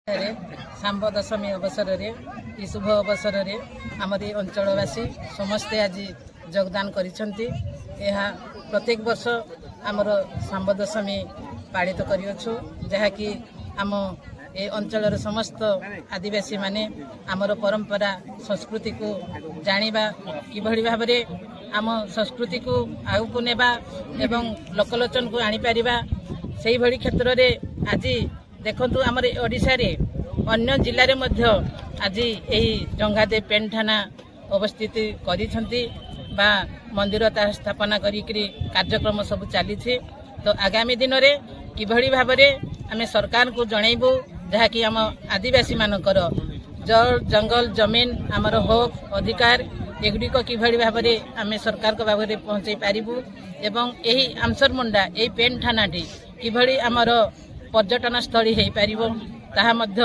सांब दशमी अवसर रे शुभ अवसर रे आमर अंचलवासी समस्ते आज योगदान करिसेंती। प्रत्येक वर्ष आमर सांब दशमी पालित करियछु, जहाँकि आम ए अंचल समस्त आदिवासी माने आमर परंपरा संस्कृति को जानिबा किभଳି भाबरे आम संस्कृति को आगु नेबा एवं लोकलोचन को आनी परिबा सेही भଳି क्षेत्र रे आज देखंतु आमर ओडिशा रे अन्य जिल्ला रे मध्य आज एही जंगादेव पेन थाना अवस्थित करिसंती बा मंदिर ता स्थापना करिकरी कार्यक्रम सब चली। तो आगामी दिन रे किभଳି भाबरे आमे सरकार को जणैबू, जहाँकि आम आदिवासी मानकर जल जंगल जमीन आमर हक अधिकार एगुड़िक किभଳି भाबरे आमे सरकार को भाबरे पहुंचाई पारिबू एवं एही आमसरमुंडा एही पेन थानाटी किभଳି आमर पर्यटन स्थली हो पारिबो ताहा मध्य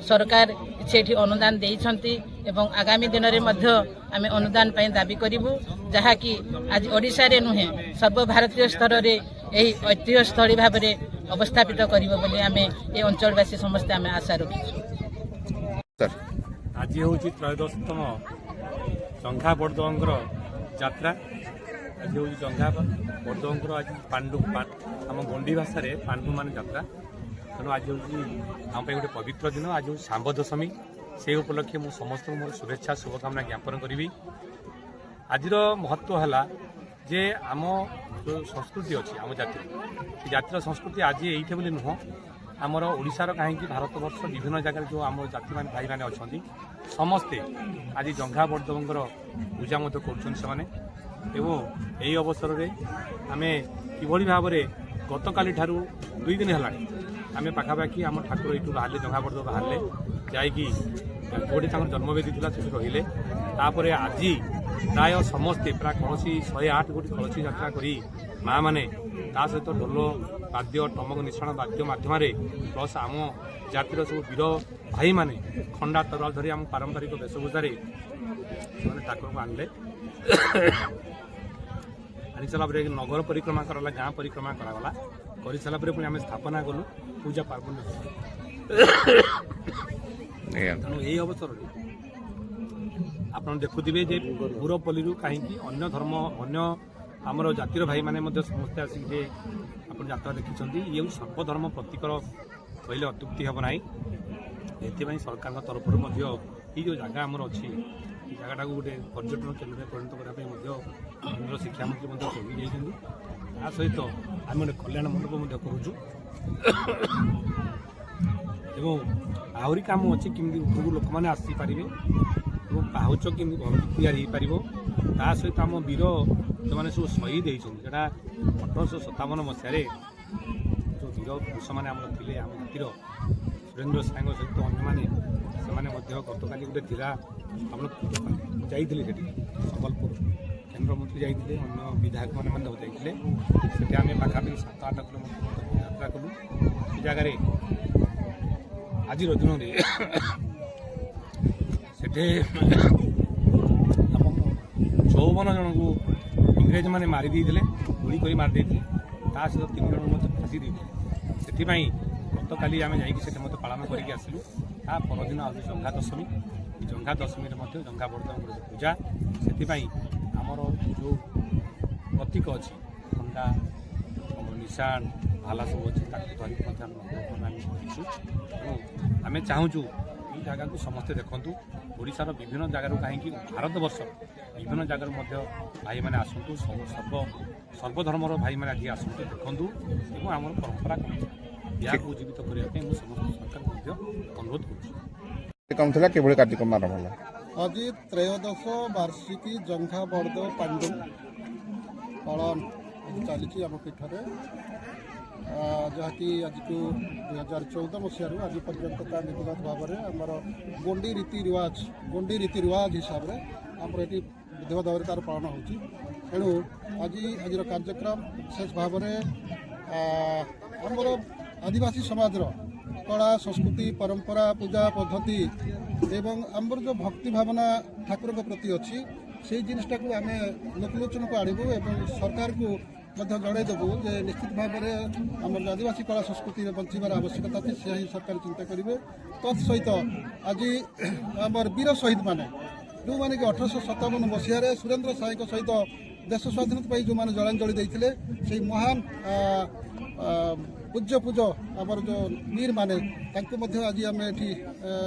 सरकार सेठी अनुदान देइछंती एवं आगामी दिन रे मध्य आमे अनुदान पई दाबी करिबू, जहाँकि आज ओडिशा रे नुहे सर्वभारतीय स्तर रे एही ऐतिह्य स्थली भाबरे अवस्थापित करिबो बोली आमे ए अंचलवासी समस्त आमे आशा रखिछु। आज होची त्रयोदशतम जंघा बड़देवंकर यात्रा। आज होची जंघा बड़देवंकर आज पांडु आम गोंडी भाषा रे पांडु मान यात्रा। तेणु आज होची आम पे गोटे पवित्र दिन। आज होची सांब दशमी, से उपलक्षे मु समस्त मोर शुभेच्छा शुभकामना ज्ञापन करी। आज महत्व है जे आम जो संस्कृति अच्छी आम जाति जातिर संस्कृति आज ये बोली नुह आमर ओडिशार कहीं भारत वर्ष विभिन्न जगह जो आम जाति मान भाई मैंने अच्छा समस्ते आज जंघा बड़देवंकर पूजा कर यही अवसर में आम कि भाव में गत काली ठारू 2 दिन है आम पाखापाखि आम ठाकुर यू बाहर जंघा बड़देव बाहर जाकि जोटी जन्मवेदी थी से रहिले। तापर आज प्राय समस्ते प्राय कलसी 108 गोटी कलसी यात्रा करी माँ मैंने सहित ढोल वाद्य टमक निशाण वाद्य मध्यम प्लस आम जातिर सब वीर भाई माने खंडा तराल धरी आम पारंपरिक वेशभूषा ठाकुर को आनले आनी सारा नगर परिक्रमा कराला गाँ परिक्रमा करागला कर सारा पुणी आम स्थापना कलु पूजा पार्वण। तेणु यही अवसर आप देखुवे जे पुरपल्ली कहीं अन्य धर्म अन्य आमर जातिर भाई मैंने समस्ते आसिक आप यात्रा देखी ये सर्वधर्म प्रतीकर कहले अत्युक्ति हम ना। ये सरकार तरफ ये जो जगह आमर अच्छी जगटा को गोटे पर्यटन केन्द्र में परिणत करने केन्द्र शिक्षा मंत्री कही जाइए। सहित आम गोटे कल्याण मंडप करुचु आहरी कम अच्छी कमी उपरको लोक मैंने आसीपारे पाहुच केमी भल तैयारी हो सहित आम वीर जो मैंने सब शहीद होता 1857 मसीह जो वीर पुरुष मैंने आम थे आम जातिर सुरेन्द्र साई सहित अन्य गत काली गोटे थिला आम जाइए संबलपुर केन्द्रमंत्री जाइए अन्य विधायक मैंने जाइए आम पाखापाखि 7-8 किलोमीटर यात्रा कलु से जगार आज दिन में से 54 जन को इंग्रेज मैंने मारी गुड़ी कर मारी सहित 3 जन मत फाँसी देते से गत काली आम जा पालन करके आसलु। ता परदिन आज जंघा दशमी जंघा दशमी जंघा बड़देव पूजा से आमर जो प्रतीक अच्छी खंडा निशाण भाला सब अच्छी धरिकी आम चाहूँ ये जगह को समस्ते देखूँ ओडिशार विभिन्न जगार कहीं भारत वर्ष विभिन्न जगार भाई मैंने आसतु सर्वधर्मर भाई मैंने आज आसतु देखूँ और आम परंपरा या जीवित करने समस्त सरकार अनुरोध कर कार्यक्रम आज त्रयोदश वार्षिकी जंघा बड़देव पांडु पालन चली आम पीठर जहाँकि आज को 2014 मसीह आज पर्यटन का नीतिगत भाव में आमर गोंडी रीति रिवाज हिसाब से आमर ये विधिवत भाव तार पालन होणु आज कार्यक्रम विशेष भाव में आमर आदिवासी समाज कला संस्कृति परंपरा पूजा पद्धति एवं आमर जो भक्ति भावना ठाकुर प्रति अच्छी से जिनटा को आम लोकलोचन को आणबू एवं सरकार को ଜଣାଇଦେବୁ ଯେ ନିଶ୍ଚିତ ଭାବରେ ଆମର ଆଦିବାସୀ କଳା ସଂସ୍କୃତି ବଞ୍ଚିବାର ଆବଶ୍ୟକତା ଅଛି ସେ ହିଁ ସରକାର ଚିନ୍ତା କରିବେ। ତତ୍ ସହିତ ଆଜି ଆମର ବୀର ଶହୀଦମାନେ ଯେଉଁମାନେ କି 1857 ମସିହାରେ ସୁରେନ୍ଦ୍ର ସାଏଙ୍କ ସହିତ ଦେଶ ସ୍ୱାଧୀନତା ପାଇଁ ଯେଉଁମାନେ ଜଳାଞ୍ଜଳି ଦେଇଥିଲେ ସେହି ମହାନ ପୂଜ୍ୟ ଆମର ଯେଉଁ ବୀରମାନେ ତାଙ୍କୁ ମଧ୍ୟ ଆଜି ଆମେ ଏଠି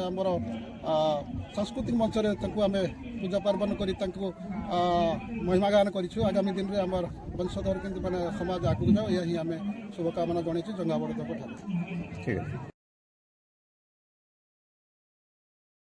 ଆମର ସାଂସ୍କୃତିକ ମଞ୍ଚରେ ତାଙ୍କୁ ଆମେ ପୂଜା ପାର୍ବନ କରି ତାଙ୍କୁ ମହିମାଗାନ କରିଛୁ। ଆଗାମୀ ଦିନରେ ଆମର ବଂଶଧର କିନ୍ତୁ ମାନେ ସମାଜ ଆଗକୁ ଯାଉ ଏହା ହିଁ ଆମେ ଶୁଭକାମନା ଜଣାଇଛୁ ଜଙ୍ଗାବଳଦେବଙ୍କ ଠାରୁ। ଠିକ୍ ଅଛି।